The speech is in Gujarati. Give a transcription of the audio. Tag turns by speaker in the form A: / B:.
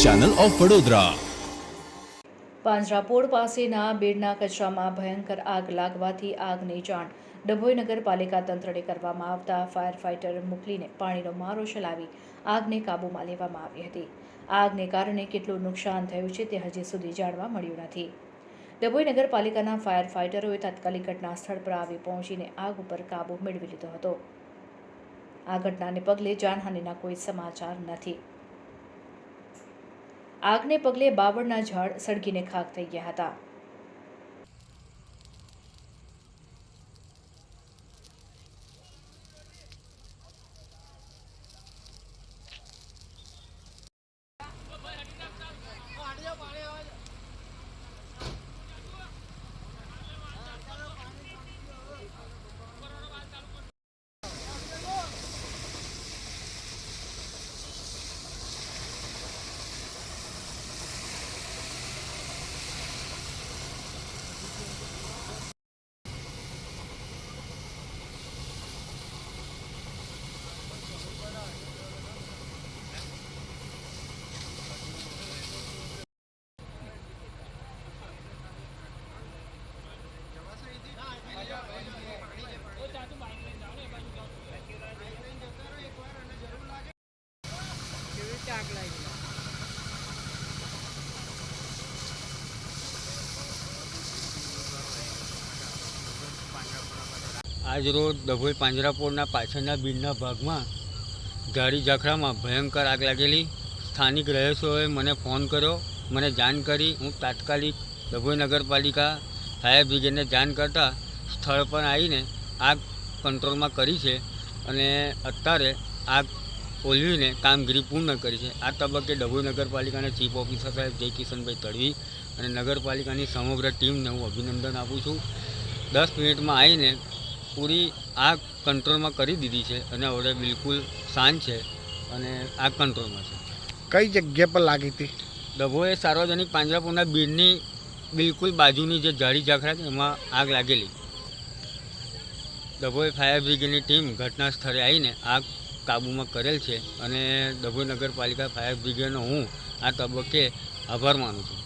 A: Channel of Vadodara.
B: પાંજરાપોળ પાસેના બેડના કચરામાં ભયંકર આગ લાગવાથી આગની જાણ ડભોઈ નગરપાલિકા તંત્રને કરવામાં આવતા ફાયર ફાઇટર મોકલીને પાણીનો મારો ચલાવી આગને કાબૂમાં લેવામાં આવી હતી। આગને કારણે કેટલું નુકસાન થયું છે તે હજી સુધી જાણવા મળ્યું નથી। ડભોઈ નગરપાલિકાના ફાયર ફાઇટરોએ તાત્કાલિક ઘટના સ્થળ પર આવી પહોંચીને આગ ઉપર કાબૂ મેળવી લીધો હતો। આ ઘટનાને પગલે જાનહાનિના કોઈ સમાચાર નથી। આગને પગલે બાવળના ઝાડ સળગીને ખાખ થઈ ગયા હતા।
C: આજ રોજ ડભોઈ પાંજરાપોળના પાછળના બીડના ભાગમાં ઝાડી ઝાખરામાં ભયંકર આગ લાગેલી। સ્થાનિક રહીશોએ મને ફોન કર્યો, મને જાણ કરી। હું તાત્કાલિક ડભોઈ નગરપાલિકા ફાયર બ્રિગેડને જાણ કરતાં સ્થળ પર આવીને આગ કંટ્રોલમાં કરી છે અને અત્યારે આગ ઓલવીને કામગીરી પૂર્ણ કરી છે। આ તબક્કે ડભોઈ નગરપાલિકાના ચીફ ઓફિસર સાહેબ જય કિશનભાઈ તડવી અને નગરપાલિકાની સમગ્ર ટીમને હું અભિનંદન આપું છું। 10 મિનિટમાં આવીને પૂરી આગ કંટ્રોલમાં કરી દીધી છે અને હવે બિલકુલ શાંત છે અને આગ કંટ્રોલમાં છે।
D: કઈ જગ્યા પર લાગી હતી?
C: ડભોઈ સાર્વજનિક પાંજરાપોળના બીડની બિલકુલ બાજુની જે ઝાડી ઝાખરા છે એમાં આગ લાગેલી। ડભોઈ ફાયર બ્રિગેડની ટીમ ઘટના સ્થળે આવીને આગ કાબૂમાં કરેલ છે અને ડભોઈ નગરપાલિકા ફાયર બ્રિગેડનો હું આ તબક્કે આભાર માનું છું।